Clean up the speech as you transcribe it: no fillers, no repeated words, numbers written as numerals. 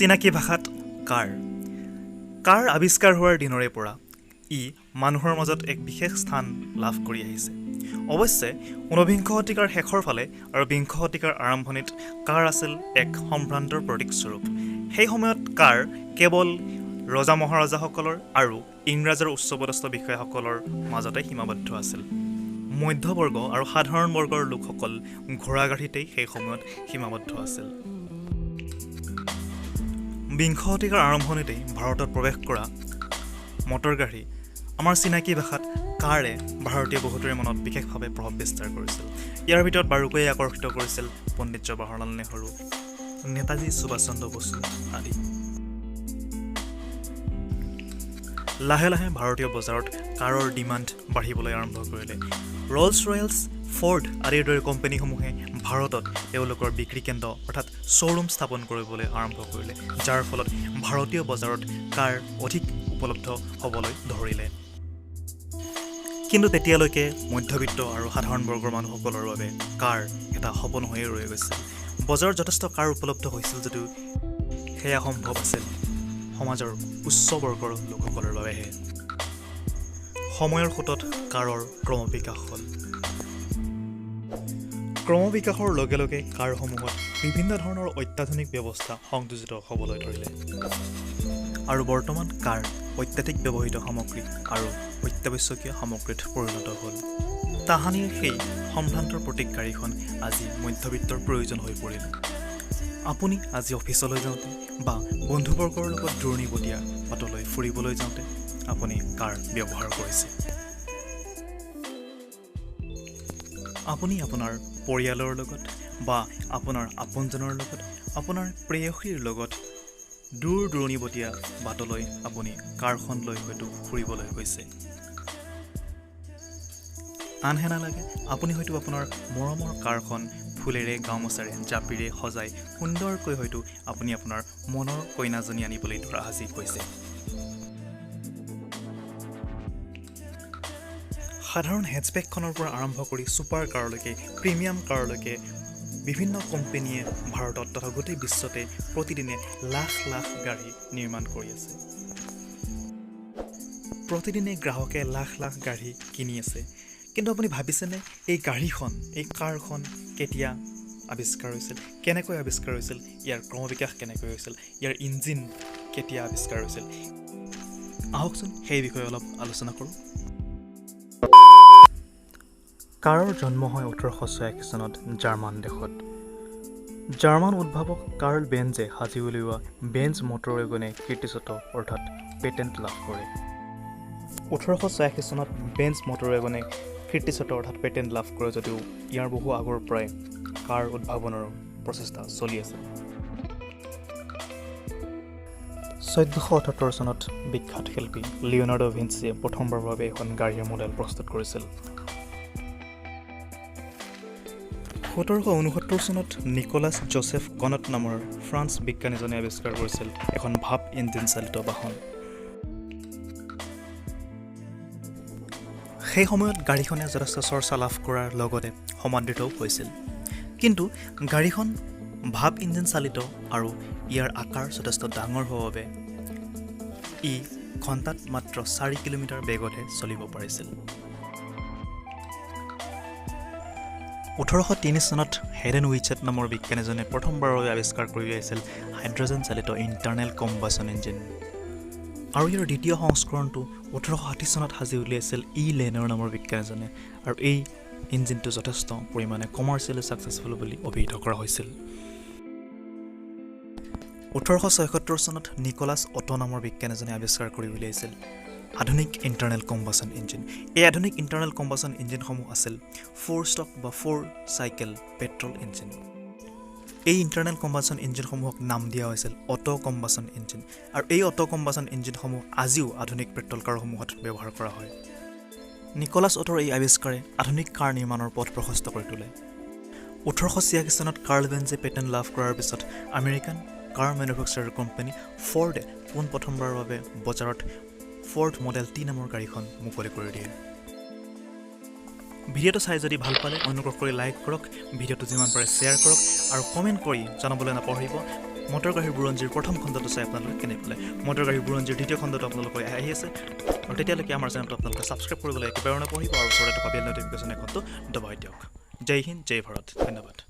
চিনাকি ভাষাত কাৰ আৱিষ্কাৰ হোৱাৰ দিনৰে পৰা ই মানুহৰ মাজত এক বিশেষ স্থান লাভ কৰি আহিছে। অৱশ্যে ঊনবিংশ শতিকাৰ শেষৰ ফালে আৰু বিংশ শতিকাৰ আৰম্ভণিত কাৰ আছিল এক সম্ভ্ৰান্তৰ প্ৰতীকস্বৰূপ। সেই সময়ত কাৰ কেৱল ৰজা মহাৰজাসকলৰ আৰু ইংৰাজৰ উচ্চপদস্থ বিষয়াসকলৰ মাজতে সীমাবদ্ধ আছিল। মধ্যবৰ্গ আৰু সাধাৰণ বৰ্গৰ লোকসকল ঘোঁৰাগাড়ীতেই সেই সময়ত সীমাবদ্ধ আছিল। বিংশ শতিকাৰ আৰম্ভণিতেই ভাৰতত প্ৰৱেশ কৰা মটৰগাড়ী আমাৰ চিনাকি ভাষাত কাৰে ভাৰতীয় বহুতৰে মনত বিশেষভাৱে প্ৰভাৱ বিস্তাৰ কৰিছিল। ইয়াৰ ভিতৰত বাৰুকৈয়ে আকৰ্ষিত কৰিছিল পণ্ডিত জৱাহৰলাল নেহৰু, নেতাজী সুভাষ চন্দ্ৰ বসু আদি। লাহে লাহে ভাৰতীয় বজাৰত কাৰৰ ডিমাণ্ড বাঢ়িবলৈ আৰম্ভ কৰিলে। ৰলছ ৰয়েলছ, ফৰ্ড আদিৰ দৰে কোম্পানীসমূহে ভাৰতত তেওঁলোকৰ বিক্ৰী কেন্দ্ৰ অৰ্থাৎ শ্ব'ৰুম স্থাপন কৰিবলৈ আৰম্ভ কৰিলে, যাৰ ফলত ভাৰতীয় বজাৰত কাৰ অধিক উপলব্ধ হ'বলৈ ধৰিলে। কিন্তু তেতিয়ালৈকে মধ্যবিত্ত আৰু সাধাৰণ বৰ্গৰ মানুহসকলৰ বাবে কাৰ এটা সপোন হৈয়ে ৰৈ গৈছিল। বজাৰত যথেষ্ট কাৰ উপলব্ধ হৈছিল যদিও সেয়া সম্ভৱ আছিল সমাজৰ উচ্চ বৰ্গৰ লোকসকলৰ বাবেহে। সময়ৰ সোঁতত কাৰৰ ক্ৰমবিকাশ হ'ল। ক্ৰমবিকাশৰ লগে লগে কাৰসমূহত বিভিন্ন ধৰণৰ অত্যাধুনিক ব্যৱস্থা সংযোজিত হ'বলৈ ধৰিলে আৰু বৰ্তমান কাৰ অত্যাধিক ব্যৱহৃত সামগ্ৰী আৰু অত্যাৱশ্যকীয় সামগ্ৰীত পৰিণত হ'ল। তাহানিৰ সেই সম্ভ্ৰান্তৰ প্ৰতীক গাড়ীখন আজি মধ্যবিত্তৰ প্ৰয়োজন হৈ পৰিল। আপুনি আজি অফিচলৈ যাওঁতে বা বন্ধুবৰ্গৰ লগত দূৰণিবতীয়া বাটলৈ ফুৰিবলৈ যাওঁতে আপুনি কাৰ ব্যৱহাৰ কৰিছে। আপুনি আপোনাৰ পৰিয়ালৰ লগত বা আপোনাৰ আপোনজনৰ লগত, আপোনাৰ প্ৰেয়সীৰ লগত দূৰ দূৰণিবতীয়া বাটলৈ আপুনি কাৰখন লৈ হয়তো ফুৰিবলৈ গৈছে। আনহে নালাগে আপুনি হয়তো আপোনাৰ মৰমৰ কাৰখন ফুলেৰে, গামোচাৰে, জাপিৰে সজাই সুন্দৰকৈ হয়তো আপুনি আপোনাৰ মনৰ কইনাজনী আনিবলৈ ধৰা সাজি গৈছে। সাধাৰণ হেটচবেকখনৰ পৰা আৰম্ভ কৰি ছুপাৰ কাৰলৈকে, প্ৰিমিয়াম কাৰলৈকে বিভিন্ন কোম্পানীয়ে ভাৰতত তথা গোটেই বিশ্বতে প্ৰতিদিনে লাখ লাখ গাড়ী নিৰ্মাণ কৰি আছে। প্ৰতিদিনে গ্ৰাহকে লাখ লাখ গাড়ী কিনি আছে। কিন্তু আপুনি ভাবিছেনে এই গাড়ীখন, এই কাৰখন কেতিয়া আৱিষ্কাৰ হৈছিল, কেনেকৈ আৱিষ্কাৰ হৈছিল, ইয়াৰ ক্ৰমবিকাশ কেনেকৈ হৈছিল, ইয়াৰ ইঞ্জিন কেতিয়া আৱিষ্কাৰ হৈছিল? আহকচোন সেই বিষয়ে অলপ আলোচনা কৰোঁ। কাৰৰ জন্ম হয় 1886 চনত জাৰ্মান দেশত। জাৰ্মান উদ্ভাৱক কাৰ্ল বেঞ্জে সাজি উলিওৱা বেঞ্জ মটৰ ৱেগনে কীৰ্তিচত অৰ্থাৎ পেটেণ্ট লাভ কৰে। 1886 চনত বেঞ্জ মটৰ ৱেগনে কীৰ্তিচত অৰ্থাৎ পেটেণ্ট লাভ কৰে যদিও ইয়াৰ বহু আগৰ পৰাই কাৰ উদ্ভাৱনৰ প্ৰচেষ্টা চলি আছে। 1478 চনত বিখ্যাত শিল্পী লিঅ'নাৰ্ডো ভিঞ্চিয়ে প্ৰথমবাৰৰ বাবে এখন গাড়ীৰ মডেল প্ৰস্তুত কৰিছিল। 1769 চনত নিকোলাছ জোচেফ কনট নামৰ ফ্ৰান্স বিজ্ঞানীজনে আৱিষ্কাৰ কৰিছিল এখন ভাপ ইঞ্জিন চালিত বাহন। সেই সময়ত গাড়ীখনে যথেষ্ট চৰ্চা লাভ কৰাৰ লগতে সমাদৃতও হৈছিল। কিন্তু গাড়ীখন ভাপ ইঞ্জিন চালিত আৰু ইয়াৰ আকাৰ যথেষ্ট ডাঙৰ হোৱাৰ বাবে ই ঘণ্টাত মাত্ৰ 4 কিলোমিটাৰ বেগতহে চলিব পাৰিছিল। 1830 চনত হেডেন উইচেট নামৰ বিজ্ঞানীজনে প্ৰথমবাৰৰ বাবে আৱিষ্কাৰ কৰি উলিয়াইছিল হাইড্ৰজেন চালিত ইণ্টাৰনেল কম্বাছন ইঞ্জিন। আৰু ইয়াৰ দ্বিতীয় সংস্কৰণটো 1860 চনত সাজি উলিয়াইছিল লেনৰ নামৰ বিজ্ঞানীজনে, আৰু এই ইঞ্জিনটো যথেষ্ট পৰিমাণে কমাৰ্চিয়েলি ছাকচেছফুল বুলি অভিহিত কৰা হৈছিল। 1876 চনত নিকোলাছ অটো নামৰ বিজ্ঞানীজনে আৱিষ্কাৰ কৰি উলিয়াইছিল আধুনিক ইণ্টাৰনেল কম্বাছন ইঞ্জিন। এই আধুনিক ইণ্টাৰনেল কম্বাছন ইঞ্জিনসমূহ আছিল 4 ষ্টক বা 4 চাইকেল পেট্ৰল ইঞ্জিন। এই ইণ্টাৰনেল কম্বাছন ইঞ্জিনসমূহক নাম দিয়া হৈছিল অটো কম্বাছন ইঞ্জিন, আৰু এই অটো কম্বাছন ইঞ্জিনসমূহ আজিও আধুনিক পেট্ৰল কাৰসমূহত ব্যৱহাৰ কৰা হয়। নিকোলাছ অটোৰ এই আৱিষ্কাৰে আধুনিক কাৰ নিৰ্মাণৰ পথ প্ৰশস্ত কৰি তোলে। 1886 চনত কাৰ্ল বেঞ্জে পেটেণ্ট লাভ কৰাৰ পিছত আমেৰিকান কাৰ মেনুফেকচাৰাৰ কোম্পানী ফৰ্ডে পোনপ্ৰথমবাৰৰ বাবে বজাৰত ফৰ্ড মডেল টি নামৰ গাড়ীখন মুকলি কৰি দিয়ে। ভিডিঅ'টো চাই যদি ভাল পালে অনুগ্ৰহ কৰি লাইক কৰক, ভিডিঅ'টো যিমান পাৰে শ্বেয়াৰ কৰক আৰু কমেণ্ট কৰি জনাবলৈ নাপাহৰিব মটৰ গাড়ীৰ বুৰঞ্জীৰ প্ৰথম খণ্ডটো চাই আপোনালোকে কেনে পালে মটৰ গাড়ীৰ বুৰঞ্জীৰ দ্বিতীয় খণ্ডটো আপোনালোকে আহি আছে আৰু তেতিয়ালৈকে আমাৰ চেনেলটো আপোনালোকে ছাবস্ক্ৰাইব কৰিবলৈ একেবাৰে নপঢ়িব আৰু ওচৰতে থকা বেল নটিফিকেশ্যন এখনটো দবাই দিয়ক জয় হিন্দ জয় ভাৰত ধন্যবাদ